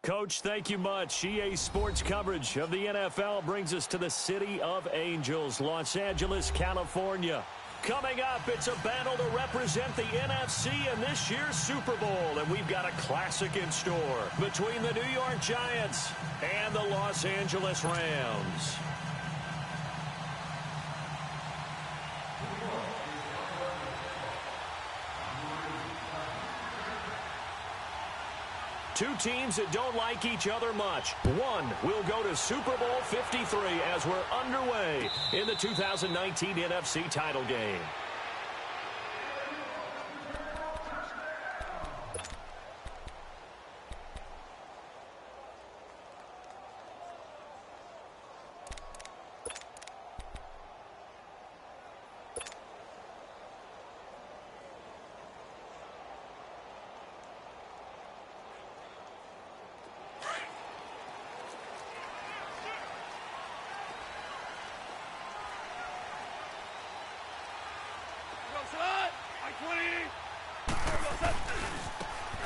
Coach, thank you much. EA Sports coverage of the NFL brings us to the City of Angels, Los Angeles, California. Coming up, it's a battle to represent the NFC in this year's Super Bowl, and we've got a classic in store between the New York Giants and the Los Angeles Rams. Two teams that don't like each other much. One will go to Super Bowl 53 as we're underway in the 2019 NFC title game.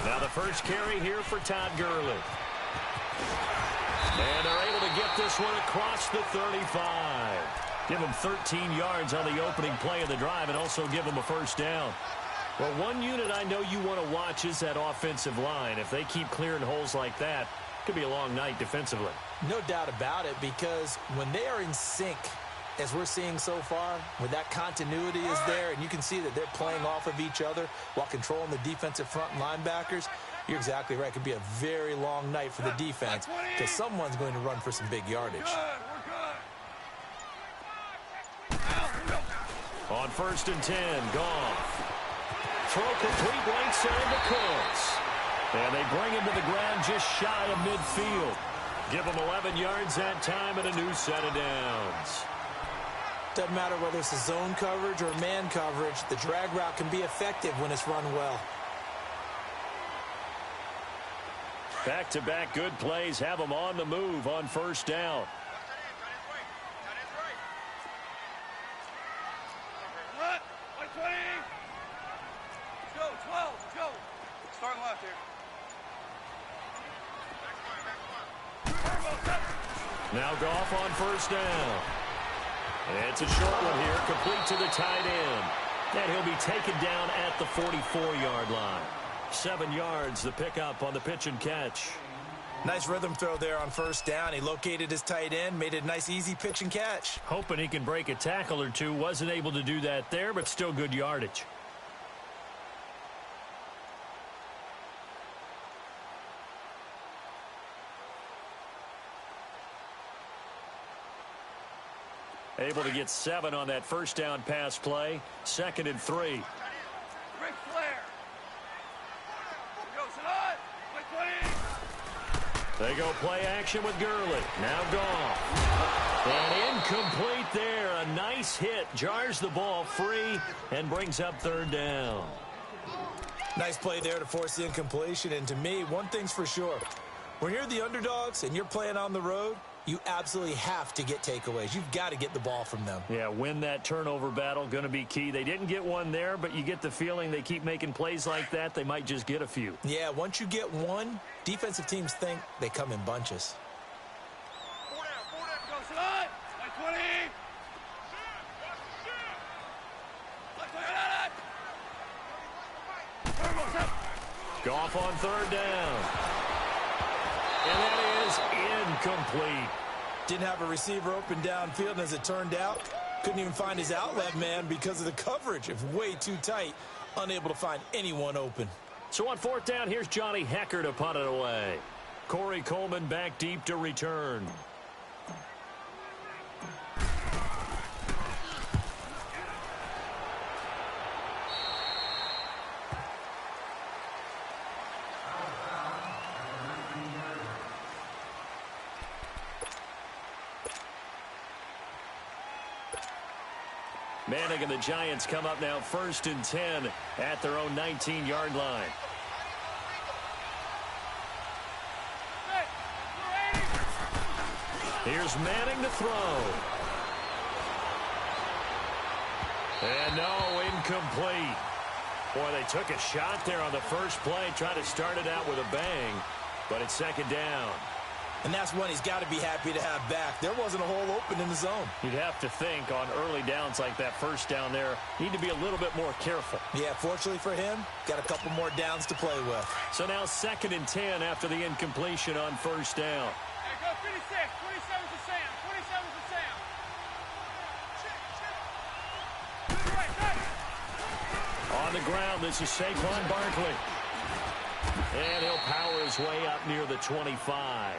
Now the first carry here for Todd Gurley. And they're able to get this one across the 35. Give him 13 yards on the opening play of the drive and also give him a first down. Well, one unit I know you want to watch is that offensive line. If they keep clearing holes like that, it could be a long night defensively. No doubt about it, because when they are in sync, as we're seeing so far, when that continuity is there and you can see that they're playing off of each other while controlling the defensive front linebackers, you're exactly right. It could be a very long night for the defense because someone's going to run for some big yardage. On 1st and 10, Goff. Throw complete right side to Cooks. And they bring him to the ground just shy of midfield. Give him 11 yards that time and a new set of downs. Doesn't matter whether it's a zone coverage or man coverage, the drag route can be effective when it's run well. Back-to-back good plays have them on the move on 1st down. Now Goff on 1st down. It's a short one here, complete to the tight end. And he'll be taken down at the 44-yard line. 7 yards, the pickup on the pitch and catch. Nice rhythm throw there on 1st down. He located his tight end, made it a nice, easy pitch and catch. Hoping he can break a tackle or two. Wasn't able to do that there, but still good yardage. Able to get 7 on that 1st down pass play. 2nd and 3. They go play action with Gurley. Now Goff. And incomplete there. A nice hit. Jars the ball free and brings up 3rd down. Nice play there to force the incompletion. And to me, one thing's for sure. When you're the underdogs and you're playing on the road, you absolutely have to get takeaways. You've got to get the ball from them. Yeah, win that turnover battle, going to be key. They didn't get one there, but you get the feeling they keep making plays like that, they might just get a few. Yeah, once you get one, defensive teams think they come in bunches. Goff on 3rd down. And that is incomplete. Didn't have a receiver open downfield, and as it turned out, couldn't even find his outlet man because of the coverage. It was way too tight, unable to find anyone open. So on 4th down, here's Johnny Hecker to punt it away. Corey Coleman back deep to return. Manning and the Giants come up now 1st and 10 at their own 19-yard line. Here's Manning to throw. And no, incomplete. Boy, they took a shot there on the first play, trying to start it out with a bang. But it's second down. And that's one he's got to be happy to have back. There wasn't a hole open in the zone. You'd have to think on early downs like that first down there, need to be a little bit more careful. Yeah, fortunately for him, got a couple more downs to play with. So now 2nd and 10 after the incompletion on first down. Hey, go 56. 27's to Sam. 27's to Sam. On the ground, this is Saquon Barkley. And he'll power his way up near the 25.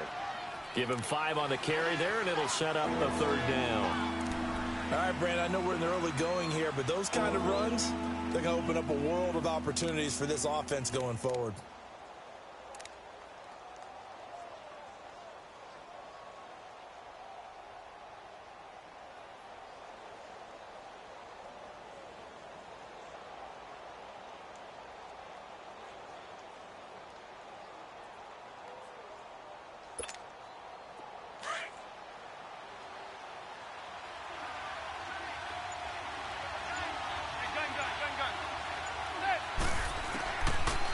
Give him 5 on the carry there, and it'll set up the 3rd down. All right, Brandon, I know we're in the early going here, but those kind of runs, they're going to open up a world of opportunities for this offense going forward.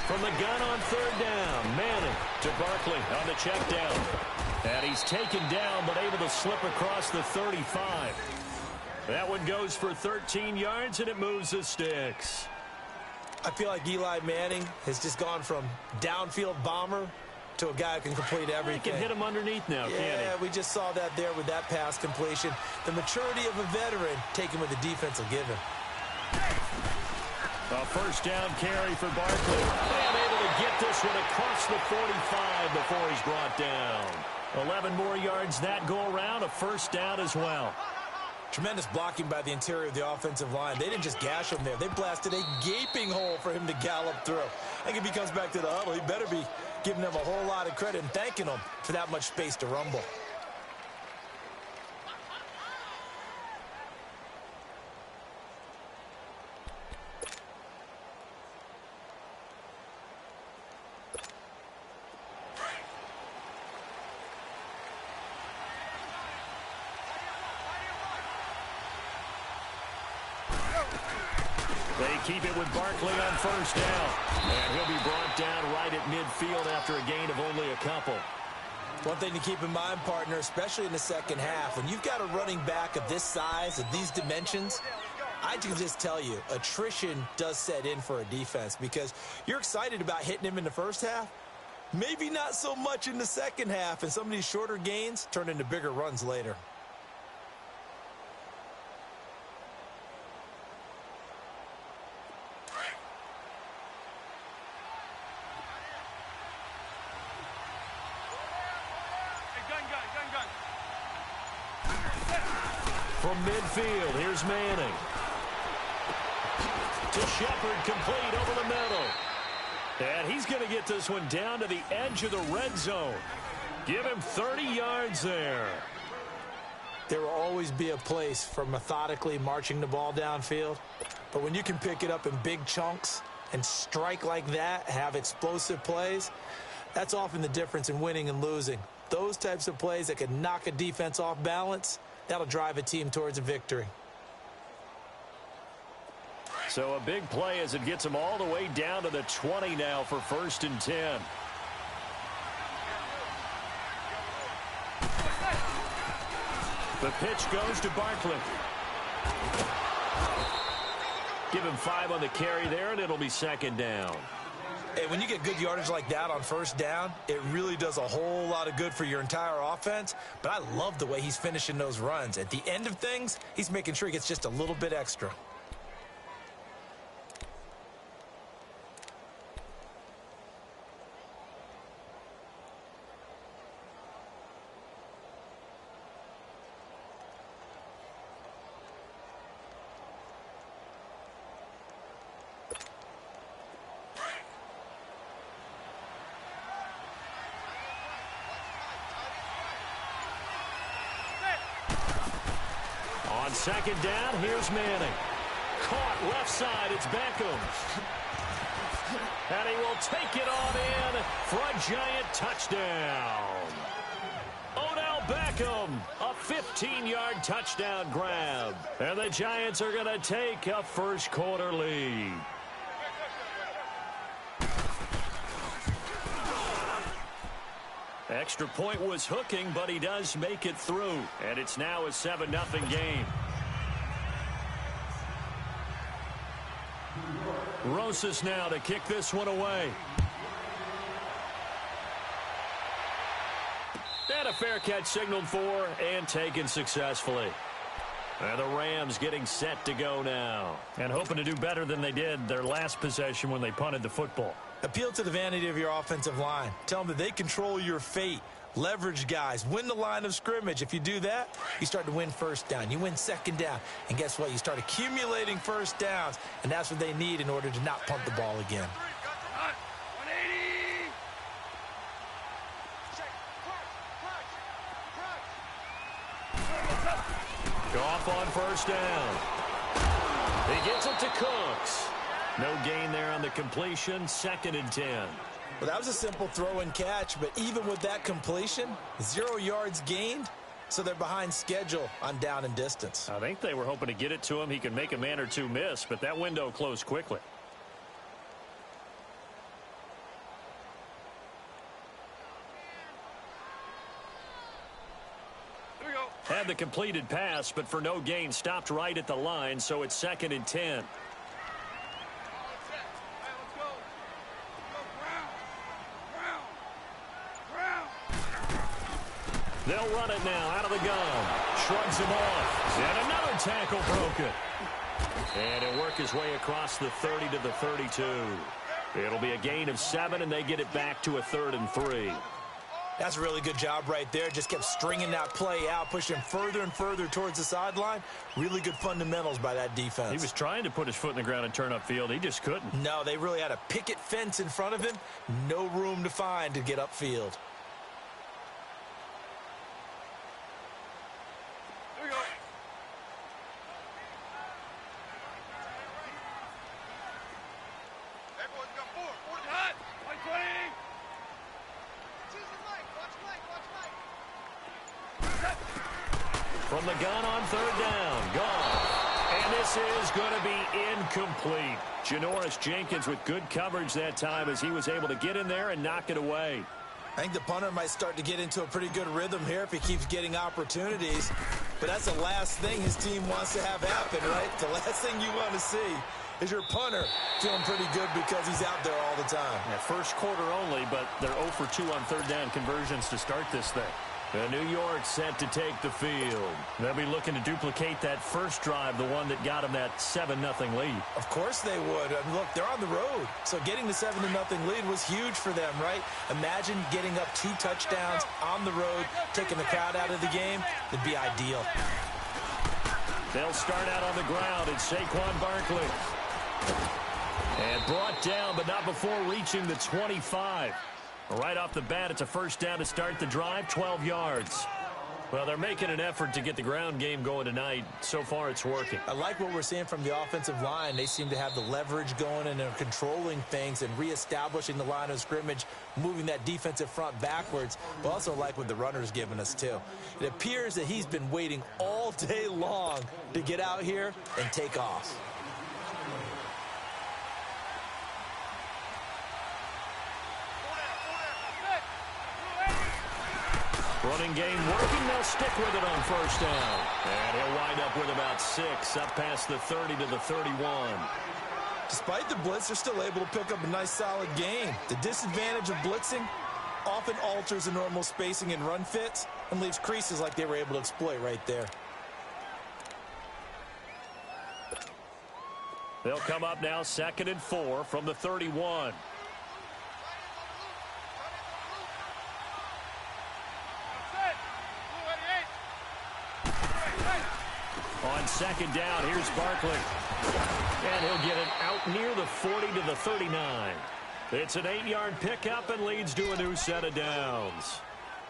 From the gun on 3rd down, Manning to Barkley on the check down. And he's taken down but able to slip across the 35. That one goes for 13 yards and it moves the sticks. I feel like Eli Manning has just gone from downfield bomber to a guy who can complete everything. He can hit him underneath now, can't he? Yeah, we just saw that there with that pass completion. The maturity of a veteran taken with the defense will give him. A first down carry for Barkley. And able to get this one across the 45 before he's brought down. 11 more yards that go around, a first down as well. Tremendous blocking by the interior of the offensive line. They didn't just gash him there. They blasted a gaping hole for him to gallop through. I think if he comes back to the huddle, he better be giving them a whole lot of credit and thanking them for that much space to rumble. They keep it with Barkley on first down. And he'll be brought down right at midfield after a gain of only a couple. One thing to keep in mind, partner, especially in the second half, when you've got a running back of this size, of these dimensions, I can just tell you, attrition does set in for a defense because you're excited about hitting him in the first half. Maybe not so much in the second half, and some of these shorter gains turn into bigger runs later. From midfield, here's Manning. To Shepard, complete over the middle. And he's going to get this one down to the edge of the red zone. Give him 30 yards there. There will always be a place for methodically marching the ball downfield. But when you can pick it up in big chunks and strike like that, have explosive plays, that's often the difference in winning and losing. Those types of plays that can knock a defense off balance, that'll drive a team towards a victory. So a big play as it gets him all the way down to the 20 now for 1st and 10. The pitch goes to Barkley. Give him 5 on the carry there, and it'll be 2nd down. Hey, when you get good yardage like that on first down, it really does a whole lot of good for your entire offense. But I love the way he's finishing those runs. At the end of things, he's making sure he gets just a little bit extra. On 2nd down, here's Manning. Caught left side, it's Beckham. And he will take it on in for a giant touchdown. Odell Beckham, a 15-yard touchdown grab. And the Giants are going to take a first quarter lead. Extra point was hooking, but he does make it through. And it's now a 7-0 game. Rosas now to kick this one away. And a fair catch signaled for and taken successfully. And the Rams getting set to go now. And hoping to do better than they did their last possession when they punted the football. Appeal to the vanity of your offensive line. Tell them that they control your fate. Leverage guys. Win the line of scrimmage. If you do that, you start to win first down. You win second down. And guess what? You start accumulating first downs. And that's what they need in order to not punt the ball again. Off on first down. He gets it to Cooks. No gain there on the completion. 2nd and 10. Well, that was a simple throw and catch, but even with that completion, 0 yards gained, so they're behind schedule on down and distance. I think they were hoping to get it to him. He could make a man or two miss, but that window closed quickly. Had the completed pass, but for no gain, stopped right at the line, so it's 2nd and 10. They'll run it now out of the gun. Shrugs him off. And another tackle broken. And he'll work his way across the 30 to the 32. It'll be a gain of 7, and they get it back to a 3rd and 3. That's a really good job right there. Just kept stringing that play out, pushing him further and further towards the sideline. Really good fundamentals by that defense. He was trying to put his foot in the ground and turn upfield. He just couldn't. No, they really had a picket fence in front of him. No room to find to get upfield. Here we go. Everyone's got 4. 4 to hot. 120. From the gun on 3rd down. Gone. And this is going to be incomplete. Janoris Jenkins with good coverage that time as he was able to get in there and knock it away. I think the punter might start to get into a pretty good rhythm here if he keeps getting opportunities. But that's the last thing his team wants to have happen, right? The last thing you want to see is your punter feeling pretty good because he's out there all the time. Yeah, first quarter only, but they're 0 for 2 on 3rd down conversions to start this thing. The New York set to take the field. They'll be looking to duplicate that first drive, the one that got them that 7-0 lead. Of course they would. And look, they're on the road. So getting the 7-0 lead was huge for them, right? Imagine getting up 2 touchdowns on the road, taking the crowd out of the game. It'd be ideal. They'll start out on the ground. It's Saquon Barkley. And brought down, but not before reaching the 25. Right off the bat, it's a first down to start the drive, 12 yards. Well, they're making an effort to get the ground game going tonight. So far, it's working. I like what we're seeing from the offensive line. They seem to have the leverage going, and they're controlling things and reestablishing the line of scrimmage, moving that defensive front backwards. But also like what the runner's given us, too. It appears that he's been waiting all day long to get out here and take off. Running game working. They'll stick with it on first down. And he'll wind up with about 6 up past the 30 to the 31. Despite the blitz, they're still able to pick up a nice solid gain. The disadvantage of blitzing often alters the normal spacing and run fits and leaves creases like they were able to exploit right there. They'll come up now 2nd and 4 from the 31. On 2nd down, here's Barkley. And he'll get it out near the 40 to the 39. It's an 8-yard pickup and leads to a new set of downs.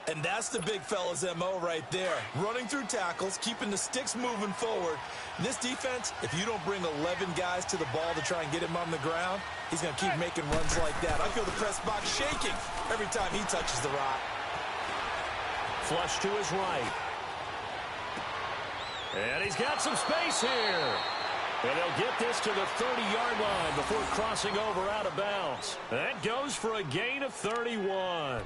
And that's the big fella's MO right there. Running through tackles, keeping the sticks moving forward. This defense, if you don't bring 11 guys to the ball to try and get him on the ground, he's going to keep making runs like that. I feel the press box shaking every time he touches the rock. Flush to his right. And he's got some space here. And they'll get this to the 30-yard line before crossing over out of bounds. That goes for a gain of 31.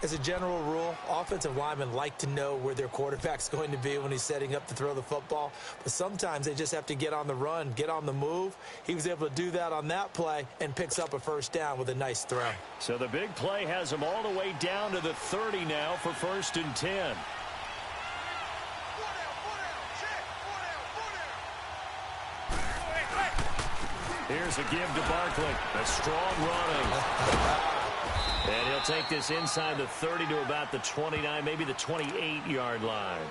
As a general rule, offensive linemen like to know where their quarterback's going to be when he's setting up to throw the football. But sometimes they just have to get on the run, get on the move. He was able to do that on that play and picks up a first down with a nice throw. So the big play has him all the way down to the 30 now for 1st and 10. Here's a give to Barkley. A strong running. And he'll take this inside the 30 to about the 29, maybe the 28-yard line.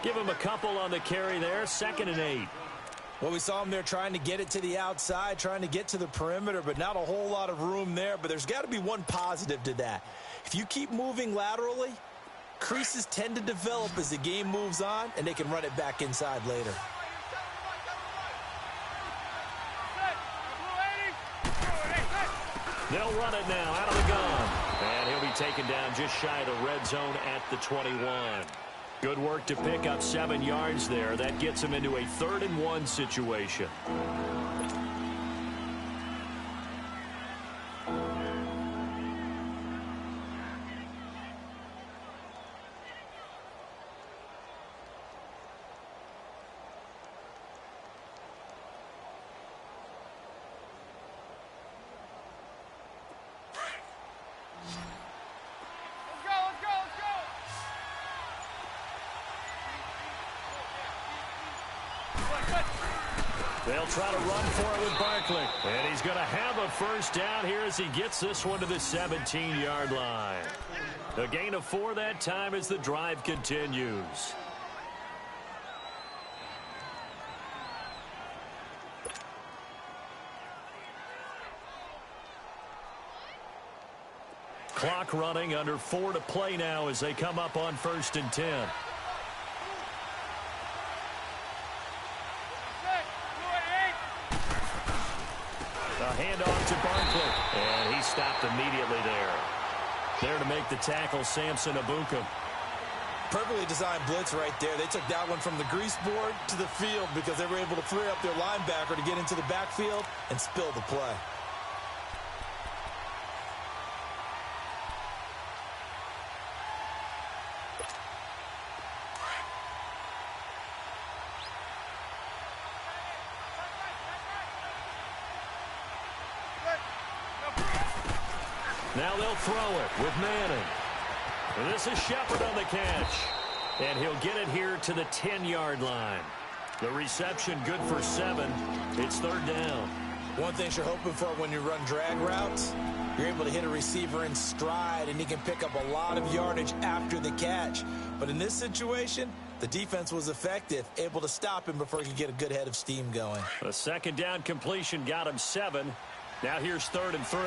Give him a couple on the carry there, 2nd and 8. Well, we saw him there trying to get it to the outside, trying to get to the perimeter, but not a whole lot of room there. But there's got to be one positive to that. If you keep moving laterally, creases tend to develop as the game moves on, and they can run it back inside later. They'll run it now out of the gun. And he'll be taken down just shy of the red zone at the 21. Good work to pick up 7 yards there. That gets him into a 3rd and 1 situation. They'll try to run for it with Barkley. And he's going to have a first down here as he gets this one to the 17-yard line. A gain of 4 that time as the drive continues. Clock running, under 4 to play now as they come up on 1st and 10. A handoff to Barkley, and he stopped immediately there. There to make the tackle, Samson Abuka. Perfectly designed blitz right there. They took that one from the grease board to the field because they were able to free up their linebacker to get into the backfield and spill the play. Now they'll throw it with Manning. And this is Shepard on the catch. And he'll get it here to the 10-yard line. The reception good for 7. It's 3rd down. One thing you're hoping for when you run drag routes, you're able to hit a receiver in stride, and he can pick up a lot of yardage after the catch. But in this situation, the defense was effective, able to stop him before he could get a good head of steam going. A 2nd down completion got him 7. Now here's 3rd and 3.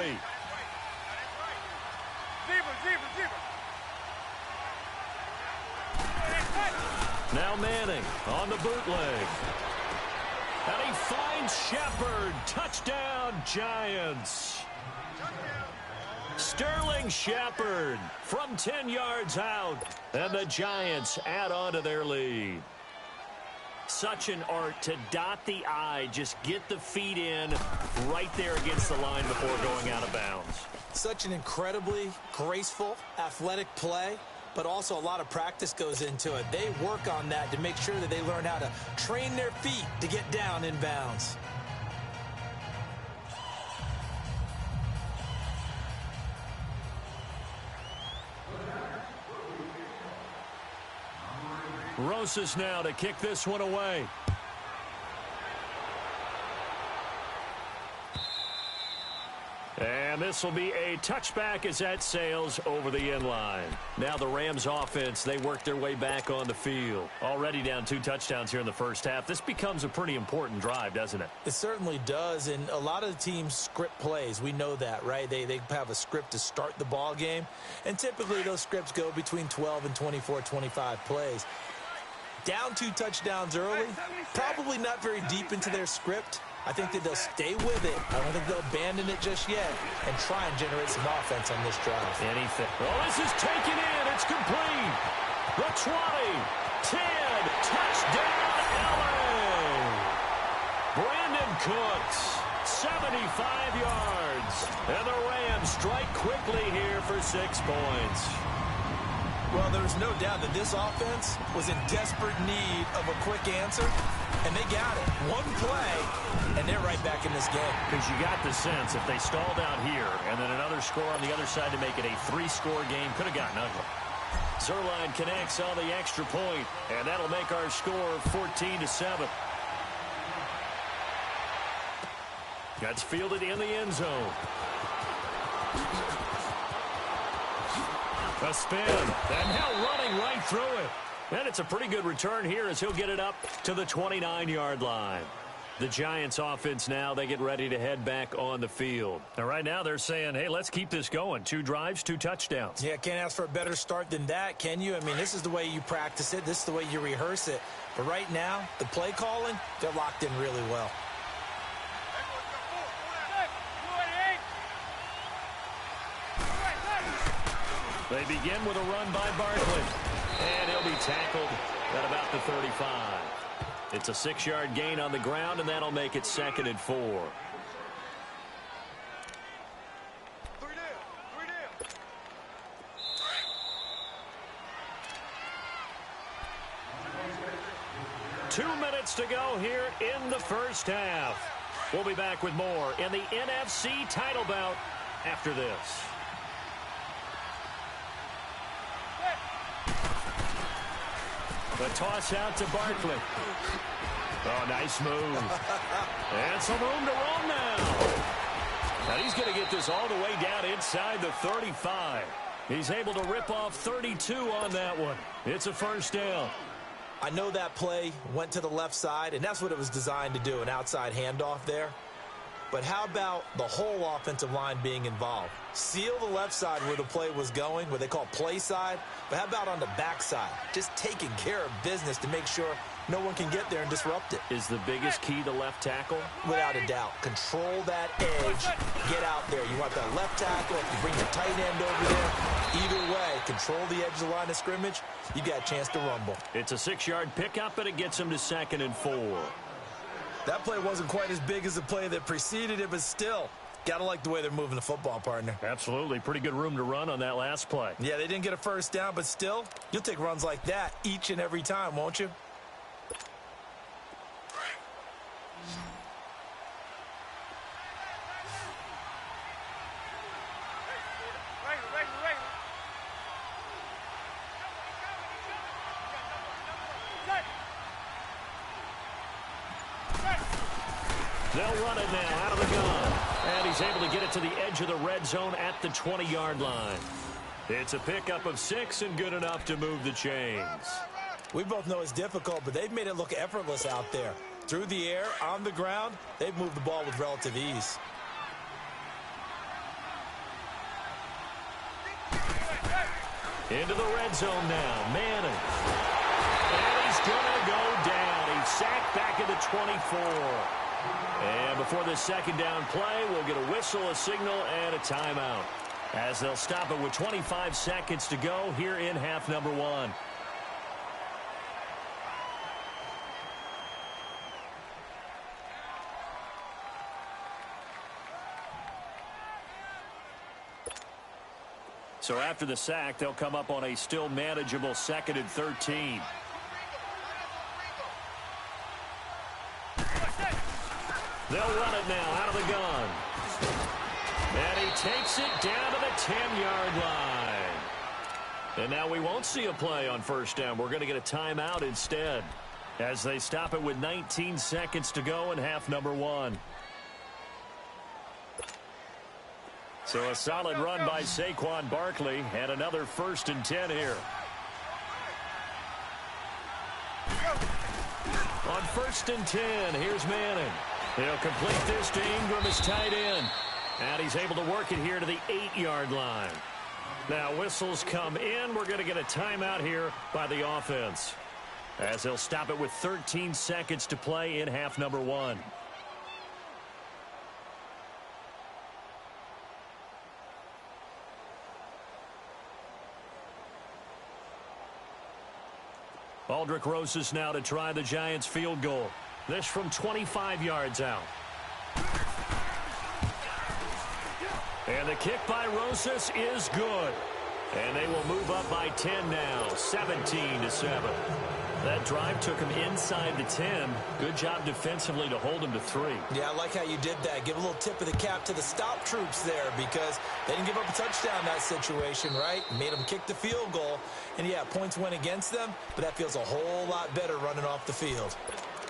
Now Manning on the bootleg. And he finds Shepard. Touchdown, Giants. Sterling Shepard from 10 yards out. And the Giants add on to their lead. Such an art to dot the I, just get the feet in right there against the line before going out of bounds. Such an incredibly graceful, athletic play, but also a lot of practice goes into it. They work on that to make sure that they learn how to train their feet to get down in bounds. Rosas now to kick this one away. And this will be a touchback as that sails over the end line. Now the Rams offense, they work their way back on the field. Already down 2 touchdowns here in the first half. This becomes a pretty important drive, doesn't it? It certainly does, and a lot of the teams script plays. We know that, right? They have a script to start the ball game, and typically those scripts go between 12 and 24, 25 plays. Down 2 touchdowns early, probably not very deep into their script. I think that they'll stay with it. I don't think they'll abandon it just yet and try and generate some offense on this drive. Anything. Oh, this is taken in. It's complete. The 20, 10, touchdown, LA. Brandon Cooks, 75 yards. And the Rams strike quickly here for 6 points. Well, there's no doubt that this offense was in desperate need of a quick answer, and they got it. One play, and they're right back in this game. Because you got the sense if they stalled out here and then another score on the other side to make it a 3-score game, could have gotten ugly. Zerline connects on the extra point, and that'll make our score 14-7. That's fielded in the end zone. A spin, and now running right through it. And it's a pretty good return here as he'll get it up to the 29-yard line. The Giants offense now, they get ready to head back on the field. And right now they're saying, hey, let's keep this going. 2 drives, 2 touchdowns. Yeah, can't ask for a better start than that, can you? I mean, this is the way you practice it. This is the way you rehearse it. But right now, the play calling, they're locked in really well. They begin with a run by Barkley. And he'll be tackled at about the 35. It's a 6-yard gain on the ground, and that'll make it 2nd and 4. 3 down. 2 minutes to go here in the first half. We'll be back with more in the NFC title bout after this. The toss out to Barkley. Oh, nice move. And some room to run now. And he's going to get this all the way down inside the 35. He's able to rip off 32 on that one. It's a first down. I know that play went to the left side, and that's what it was designed to do, an outside handoff there. But how about the whole offensive line being involved? Seal the left side where the play was going, what they call play side. But how about on the back side? Just taking care of business to make sure no one can get there and disrupt it. Is the biggest key the left tackle? Without a doubt. Control that edge. Get out there. You want that left tackle. If you bring your tight end over there, either way, control the edge of the line of scrimmage. You got a chance to rumble. It's a 6-yard pickup, and it gets him to 2nd and 4. That play wasn't quite as big as the play that preceded it, but still, got to like the way they're moving the football, partner. Absolutely. Pretty good room to run on that last play. Yeah, they didn't get a first down, but still, you'll take runs like that each and every time, won't you? They'll run it now out of the gun. And he's able to get it to the edge of the red zone at the 20-yard line. It's a pickup of 6 and good enough to move the chains. We both know it's difficult, but they've made it look effortless out there. Through the air, on the ground, they've moved the ball with relative ease. Into the red zone now. Manning. And he's going to go down. He's sacked back at the 24. And before the second down play, we'll get a whistle, a signal, and a timeout. As they'll stop it with 25 seconds to go here in half number 1. So after the sack, they'll come up on a still manageable 2nd and 13. They'll run it now out of the gun. And he takes it down to the 10-yard line. And now we won't see a play on first down. We're going to get a timeout instead as they stop it with 19 seconds to go in half number 1. So a solid run by Saquon Barkley and another 1st and 10 here. On 1st and 10, here's Manning. He'll complete this to Ingram, his tight end. And he's able to work it here to the 8-yard line. Now whistles come in. We're going to get a timeout here by the offense, as they'll stop it with 13 seconds to play in half number 1. Aldrick Rosas now to try the Giants field goal. This from 25 yards out. And the kick by Rosas is good. And they will move up by 10 now, 17-7. That drive took him inside the 10. Good job defensively to hold him to 3. Yeah, I like how you did that. Give a little tip of the cap to the stop troops there because they didn't give up a touchdown in that situation, right? Made them kick the field goal. And, yeah, points went against them, but that feels a whole lot better running off the field.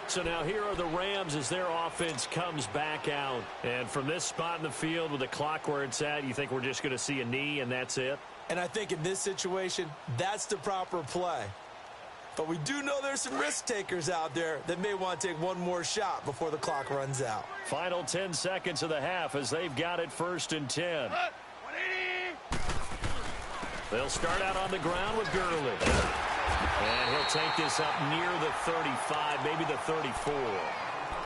So now here are the Rams as their offense comes back out. And from this spot in the field with the clock where it's at, you think we're just going to see a knee and that's it? And I think in this situation, that's the proper play. But we do know there's some risk takers out there that may want to take one more shot before the clock runs out. Final 10 seconds of the half as they've got it 1st and 10. 180. They'll start out on the ground with Gurley. And he'll take this up near the 35, maybe the 34.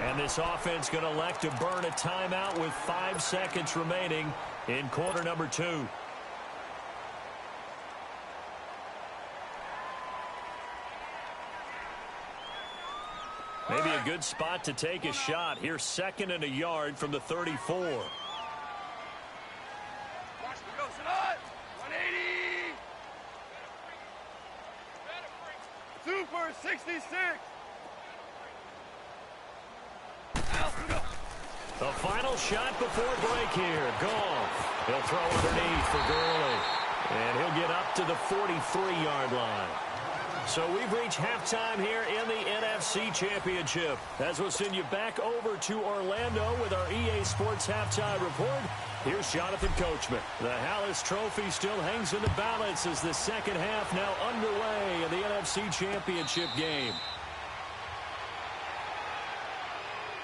And this offense going to elect to burn a timeout with 5 seconds remaining in quarter number 2. Maybe a good spot to take a shot. Here's 2nd and a yard from the 34. Watch the go, Sanat. 180. Super 66. The final shot before break here. Goff. He'll throw underneath for Gurley. And he'll get up to the 43-yard line. So we've reached halftime here in the NFC Championship. As we'll send you back over to Orlando with our EA Sports Halftime Report, here's Jonathan Coachman. The Hallis Trophy still hangs in the balance as the second half now underway in the NFC Championship game.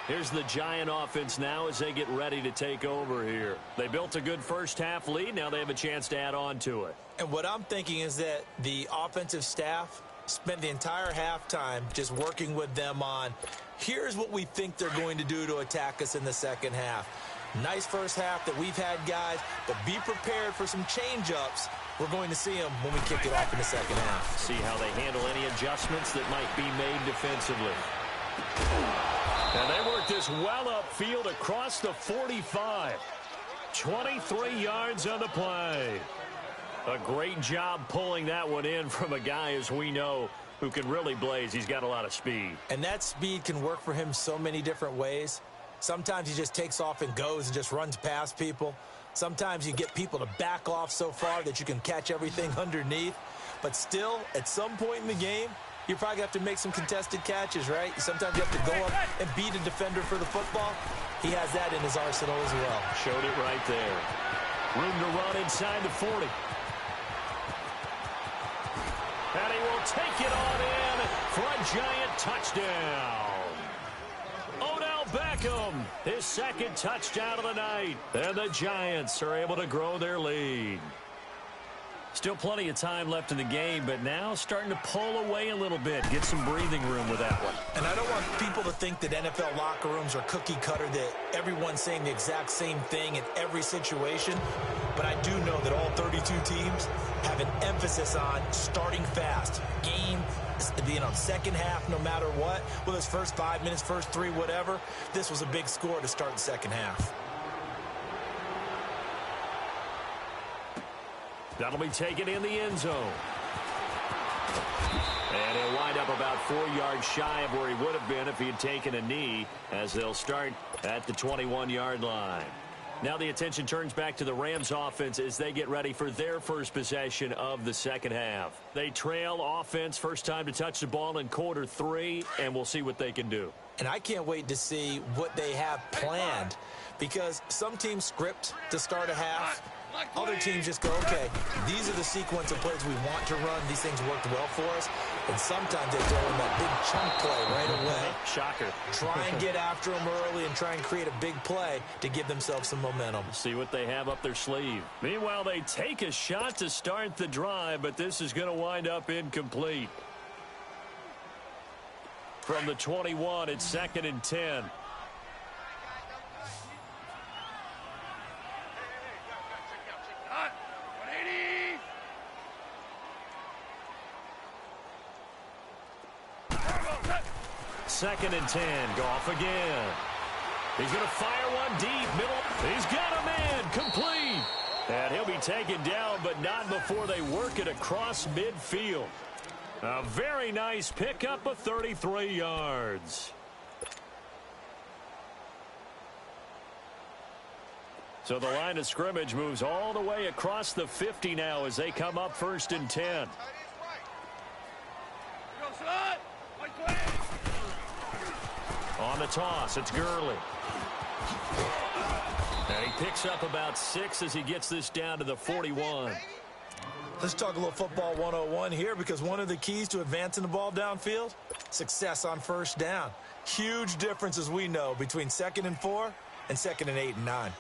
Here's the Giant offense now as they get ready to take over here. They built a good first half lead. Now they have a chance to add on to it. And what I'm thinking is that the offensive staff spent the entire halftime just working with them on, here's what we think they're going to do to attack us in the second half. Nice first half that we've had, guys, but be prepared for some change-ups. We're going to see them when we kick it off in the second half. See how they handle any adjustments that might be made defensively. And they work this well upfield across the 45. 23 yards on the play. A great job pulling that one in from a guy, as we know, who can really blaze. He's got a lot of speed. And that speed can work for him so many different ways. Sometimes he just takes off and goes and just runs past people. Sometimes you get people to back off so far that you can catch everything underneath. But still, at some point in the game, you probably have to make some contested catches, right? Sometimes you have to go up and beat a defender for the football. He has that in his arsenal as well. Showed it right there. Room to run inside the 40. And he will take it on in for a Giant touchdown. Odell Beckham, his 2nd touchdown of the night. And the Giants are able to grow their lead. Still plenty of time left in the game, but now starting to pull away a little bit. Get some breathing room with that one. And I don't want people to think that NFL locker rooms are cookie cutter, that everyone's saying the exact same thing in every situation. But I do know that all 32 teams have an emphasis on starting fast. Game, second half, no matter what. Whether it's first 5 minutes, first 3, whatever. This was a big score to start the second half. That'll be taken in the end zone. And he'll wind up about 4 yards shy of where he would have been if he had taken a knee, as they'll start at the 21-yard line. Now the attention turns back to the Rams offense as they get ready for their first possession of the second half. They trail offense, first time to touch the ball in quarter 3, and we'll see what they can do. And I can't wait to see what they have planned, because some teams script to start a half. Other teams just go, okay, these are the sequence of plays we want to run. These things worked well for us. And sometimes they throw in that big chunk play right away. Shocker. Try and get after them early and try and create a big play to give themselves some momentum. See what they have up their sleeve. Meanwhile, they take a shot to start the drive, but this is going to wind up incomplete. From the 21, it's 2nd and 10. Second and 10. Goff again. He's going to fire one deep. Middle. He's got a man. Complete. And he'll be taken down, but not before they work it across midfield. A very nice pickup of 33 yards. So the line of scrimmage moves all the way across the 50 now as they come up 1st and 10. On the toss, it's Gurley. And he picks up about 6 as he gets this down to the 41. Let's talk a little football 101 here, because one of the keys to advancing the ball downfield, success on 1st down. Huge difference, as we know, between 2nd and 4 and 2nd and 8 and 9.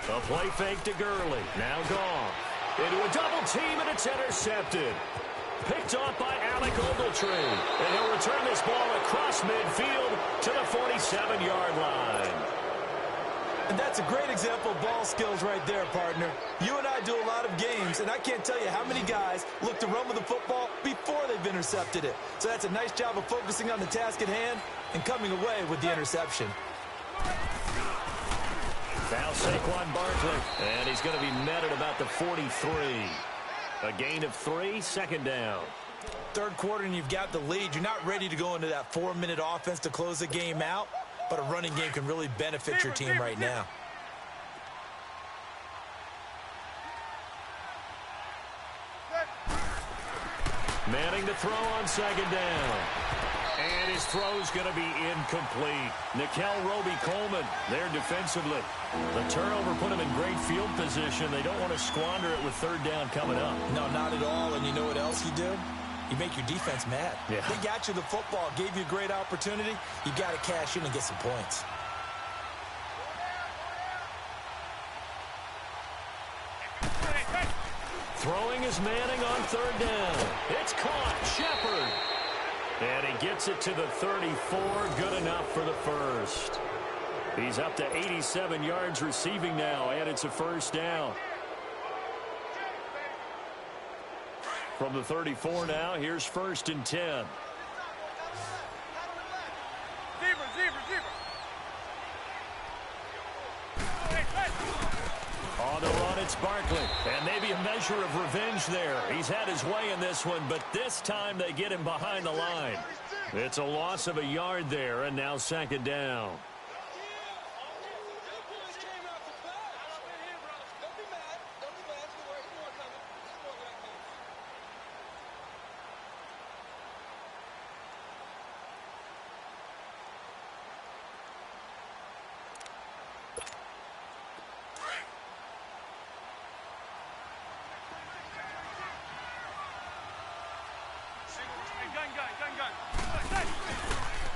A play fake to Gurley. Now gone. Into a double team, and it's intercepted. Picked off by Alec Ogletree. And he'll return this ball across midfield to the 47-yard line. And that's a great example of ball skills right there, partner. You and I do a lot of games, and I can't tell you how many guys look to run with the football before they've intercepted it. So that's a nice job of focusing on the task at hand and coming away with the interception. Now Saquon Barkley, and he's going to be met at about the 43. A gain of 3, 2nd down. 3rd quarter, and you've got the lead. You're not ready to go into that 4-minute offense to close the game out, but a running game can really benefit your team right now. Manning to throw on 2nd down. And his throw's going to be incomplete. Nickel Roby-Coleman there defensively. The turnover put him in great field position. They don't want to squander it with 3rd down coming up. No, not at all. And you know what else you do? You make your defense mad. Yeah. They got you the football, gave you a great opportunity. You got to cash in and get some points. Throwing is Manning on 3rd down. It's caught. Shepard. And he gets it to the 34. Good enough for the 1st. He's up to 87 yards receiving now, and it's a 1st down. From the 34 now, here's 1st and 10. On the run, it's Barkley. And maybe a measure of revenge there. He's had his way in this one, but this time they get him behind the line. It's a loss of a yard there, and now 2nd down.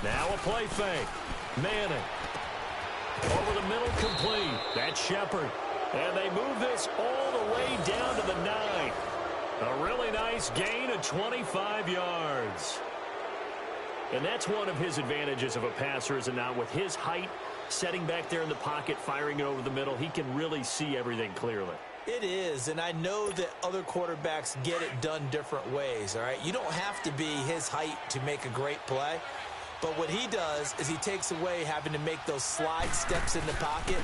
Now a play fake. Manning. Over the middle, complete. That's Shepard. And they move this all the way down to the 9. A really nice gain of 25 yards. And that's one of his advantages of a passer, is it not? With his height, setting back there in the pocket, firing it over the middle, he can really see everything clearly. It is, and I know that other quarterbacks get it done different ways, all right? You don't have to be his height to make a great play, but what he does is he takes away having to make those slide steps in the pocket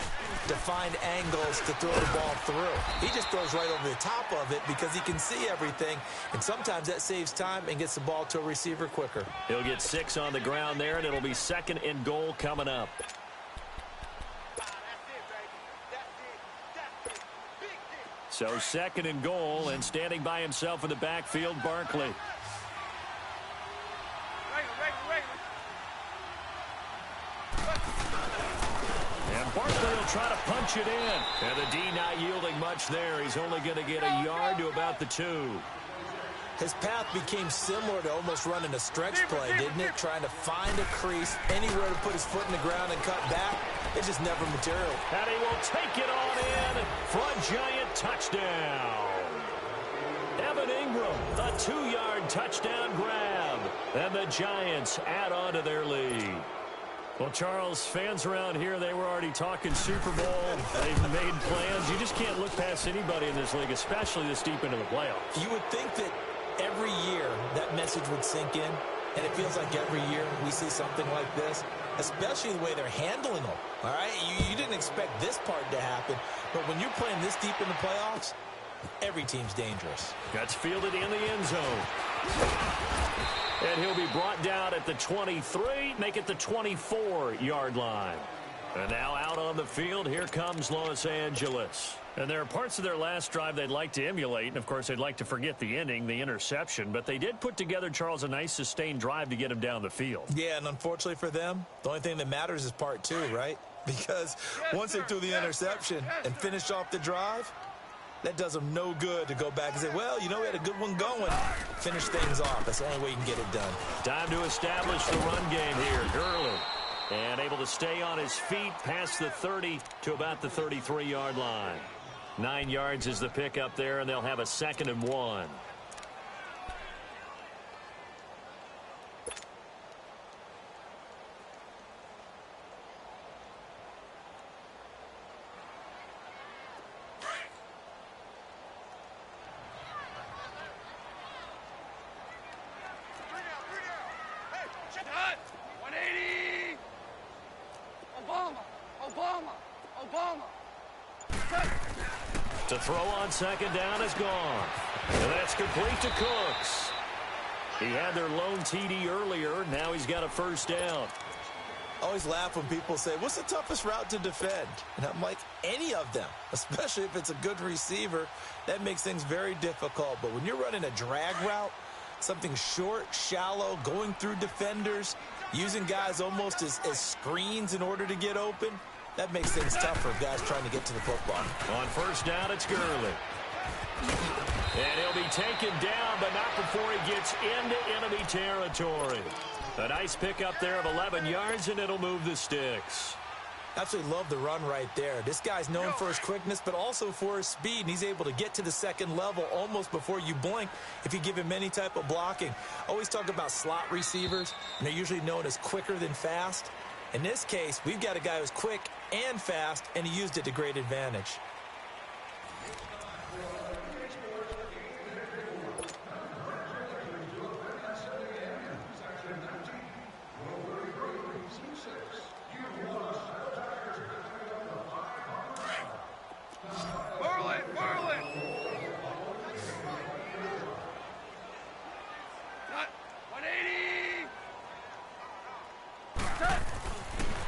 to find angles to throw the ball through. He just throws right over the top of it because he can see everything, and sometimes that saves time and gets the ball to a receiver quicker. He'll get 6 on the ground there, and it'll be 2nd and goal coming up. So 2nd and goal, and standing by himself in the backfield, Barkley. And Barkley will try to punch it in. And the D not yielding much there. He's only going to get a yard to about the 2. His path became similar to almost running a stretch play, didn't it? Trying to find a crease, anywhere to put his foot in the ground and cut back. It just never material. And he will take it on in for a giant touchdown. Evan Ingram, a 2-yard touchdown grab. And the Giants add on to their lead. Well, Charles, fans around here, they were already talking Super Bowl. They've made plans. You just can't look past anybody in this league, especially this deep into the playoffs. You would think that every year that message would sink in, and it feels like every year we see something like this, especially the way they're handling them, all right? You didn't expect this part to happen, but when you're playing this deep in the playoffs, every team's dangerous. Gets fielded in the end zone. And he'll be brought down at the 23, make it the 24-yard line. And now out on the field, here comes Los Angeles. And there are parts of their last drive they'd like to emulate. And, of course, they'd like to forget the inning, the interception. But they did put together, Charles, a nice sustained drive to get him down the field. Yeah, and unfortunately for them, the only thing that matters is part two, right? Because once they threw the interception and finished off the drive, that does them no good to go back and say, well, you know, we had a good one going. Finish things off. That's the only way you can get it done. Time to establish the run game here. Gurley. And able to stay on his feet past the 30 to about the 33-yard line. 9 yards is the pickup there, and they'll have a 2nd and 1. To throw on 2nd down is gone. And that's complete to Cooks. He had their lone TD earlier. Now he's got a 1st down. I always laugh when people say, what's the toughest route to defend? And I'm like, any of them, especially if it's a good receiver. That makes things very difficult. But when you're running a drag route, something short, shallow, going through defenders, using guys almost as screens in order to get open, that makes things tough for guys trying to get to the football. On 1st down, it's Gurley. And he'll be taken down, but not before he gets into enemy territory. A nice pickup there of 11 yards, and it'll move the sticks. Absolutely love the run right there. This guy's known for his quickness, but also for his speed, and he's able to get to the 2nd level almost before you blink if you give him any type of blocking. Always talk about slot receivers, and they're usually known as quicker than fast. In this case, we've got a guy who's quick and fast, and he used it to great advantage.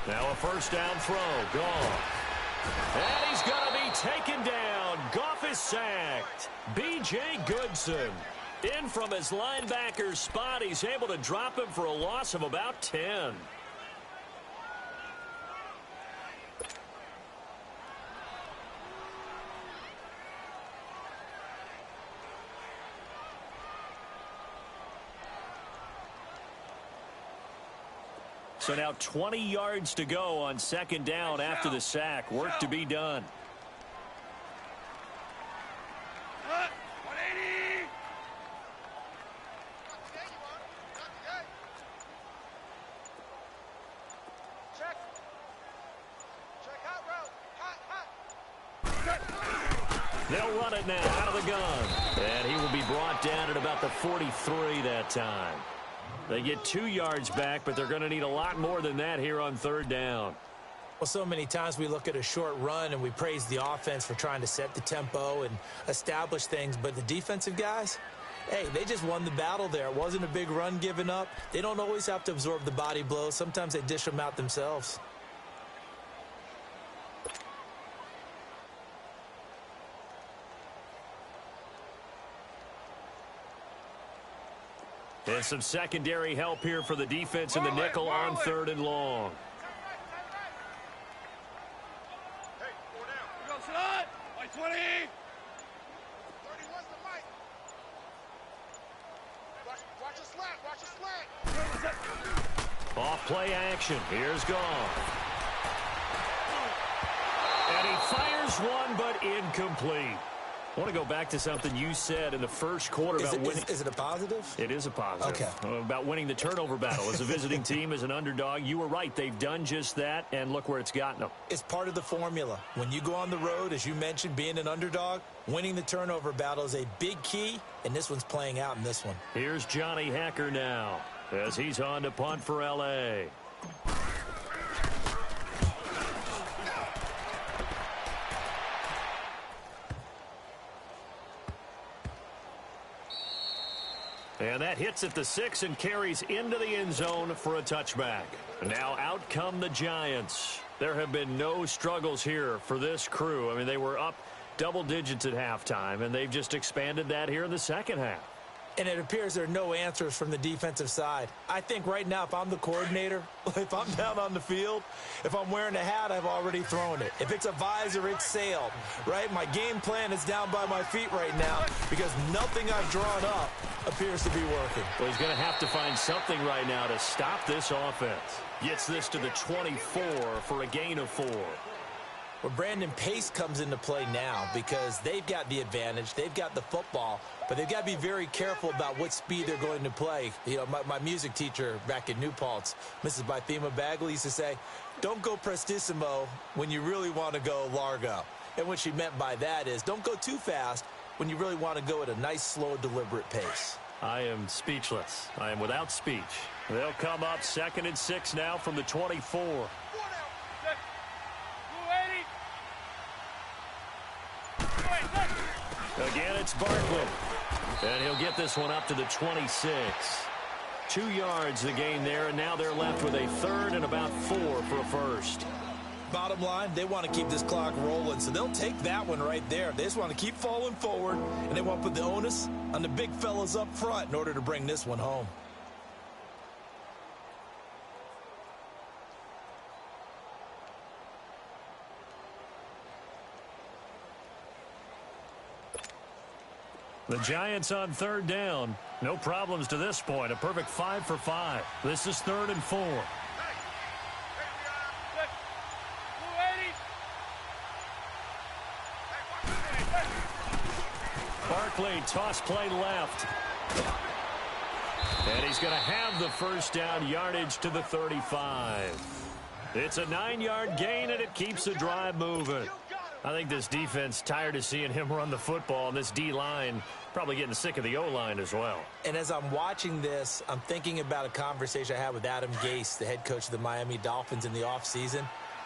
Now a 1st down throw, gone. And he's going to be taken down. Goff is sacked. B.J. Goodson in from his linebacker spot. He's able to drop him for a loss of about 10. So now 20 yards to go on 2nd down after the sack. Work to be done. They'll run it now out of the gun. And he will be brought down at about the 43 that time. They get 2 yards back, but they're going to need a lot more than that here on 3rd down. Well, so many times we look at a short run and we praise the offense for trying to set the tempo and establish things. But the defensive guys, hey, they just won the battle there. It wasn't a big run given up. They don't always have to absorb the body blows. Sometimes they dish them out themselves. And some secondary help here for the defense in the nickel on 3rd and long. Hey, 4 down. Go, son. White 20. 31's the mic. Watch the slant. Watch the slant. Off play action. Here's Goff. And he fires one, but incomplete. I want to go back to something you said in the first quarter about winning. Is it a positive? It is a positive. Okay. About winning the turnover battle. As a visiting team, as an underdog, you were right. They've done just that, and look where it's gotten them. It's part of the formula. When you go on the road, as you mentioned, being an underdog, winning the turnover battle is a big key, and this one's playing out in this one. Here's Johnny Hacker now as he's on to punt for L.A. And that hits at the 6 and carries into the end zone for a touchback. Now out come the Giants. There have been no struggles here for this crew. I mean, they were up double digits at halftime, and they've just expanded that here in the second half. And it appears there are no answers from the defensive side. I think right now, if I'm the coordinator, if I'm down on the field, if I'm wearing a hat, I've already thrown it. If it's a visor, it's sailed, right? My game plan is down by my feet right now because nothing I've drawn up appears to be working. Well, he's going to have to find something right now to stop this offense. Gets this to the 24 for a gain of 4. Well, Brandon, pace comes into play now because they've got the advantage. They've got the football, but they've got to be very careful about what speed they're going to play. You know, my music teacher back in New Paltz, Mrs. Bythema Bagley, used to say, don't go prestissimo when you really want to go largo. And what she meant by that is don't go too fast when you really want to go at a nice, slow, deliberate pace. I am speechless. I am without speech. They'll come up 2nd and 6 now from the 24. Again, it's Barkley. And he'll get this one up to the 26. 2 yards the gain there, and now they're left with a 3rd and about 4 for a first. Bottom line, they want to keep this clock rolling, so they'll take that one right there. They just want to keep falling forward, and they want to put the onus on the big fellas up front in order to bring this one home. The Giants on 3rd down. No problems to this point. A perfect 5 for 5. This is 3rd and 4. Barkley, toss play left. And he's going to have the first down, yardage to the 35. It's a 9-yard gain, and it keeps the drive moving. I think this defense tired of seeing him run the football, and this D-line probably getting sick of the O-line as well. And as I'm watching this, I'm thinking about a conversation I had with Adam Gase, the head coach of the Miami Dolphins in the offseason.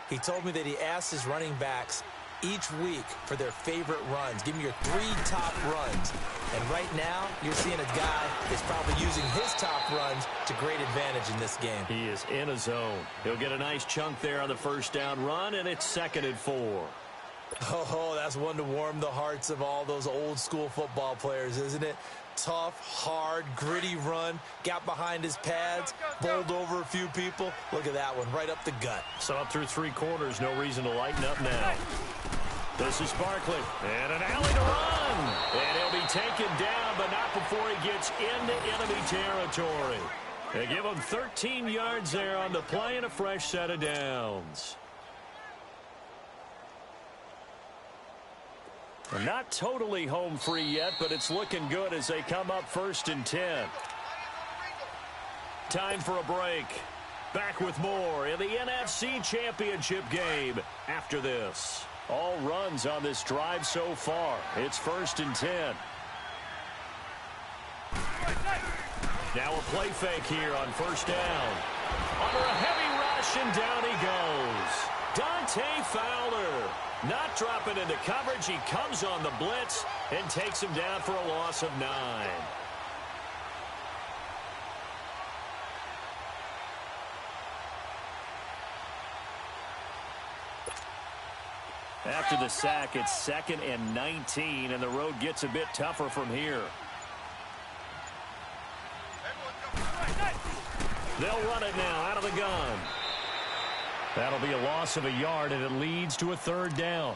He told me that he asked his running backs each week for their favorite runs. Give me your 3 top runs. And right now, you're seeing a guy that's probably using his top runs to great advantage in this game. He is in a zone. He'll get a nice chunk there on the first down run, and it's 2nd and 4. Oh, that's one to warm the hearts of all those old school football players, isn't it? Tough, hard, gritty run, got behind his pads, bowled over a few people. Look at that one, right up the gut. So up through 3 quarters, no reason to lighten up now. This is Barkley, and an alley to run. And he'll be taken down, but not before he gets into enemy territory. They give him 13 yards there on the play and a fresh set of downs. Not totally home free yet, but it's looking good as they come up 1st and 10. Time for a break. Back with more in the NFC Championship game after this. All runs on this drive so far. It's 1st and 10. Now a play fake here on 1st down. Under a heavy rush, and down he goes. Dante Fowler. Not dropping into coverage. He comes on the blitz and takes him down for a loss of 9. After the sack, it's 2nd and 19, and the road gets a bit tougher from here. They'll run it now out of the gun. That'll be a loss of a yard, and it leads to a 3rd down.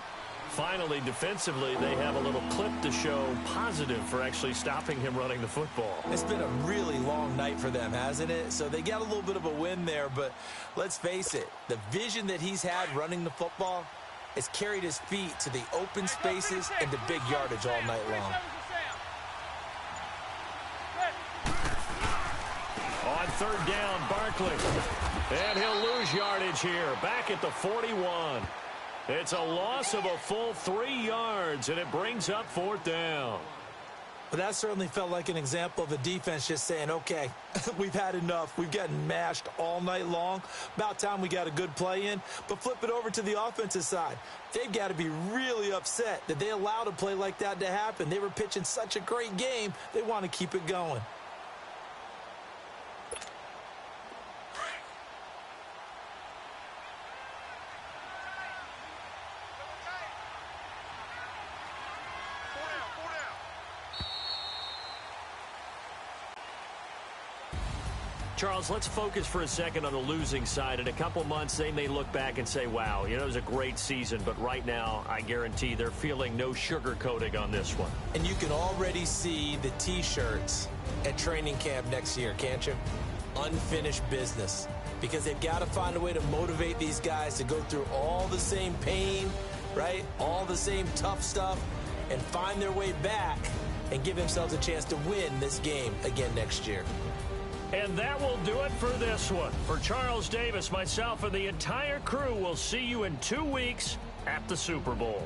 Finally, defensively, they have a little clip to show positive for actually stopping him running the football. It's been a really long night for them, hasn't it? So they got a little bit of a win there, but let's face it, the vision that he's had running the football, has carried his feet to the open spaces and the big yardage all night long. On third down, Barkley. And he'll lose yardage here, back at the 41. It's a loss of a full 3 yards, and it brings up fourth down. But that certainly felt like an example of a defense just saying, okay, we've had enough. We've gotten mashed all night long. About time we got a good play in. But flip it over to the offensive side. They've got to be really upset that they allowed a play like that to happen. They were pitching such a great game, they want to keep it going. Charles, let's focus for a second on the losing side. In a couple months, they may look back and say, wow, it was a great season. But right now, I guarantee they're feeling no sugarcoating on this one. And you can already see the T-shirts at training camp next year, can't you? Unfinished business. Because they've got to find a way to motivate these guys to go through all the same pain, right? All the same tough stuff, and find their way back and give themselves a chance to win this game again next year. And that will do it for this one. For Charles Davis, myself, and the entire crew, we'll see you in 2 weeks at the Super Bowl.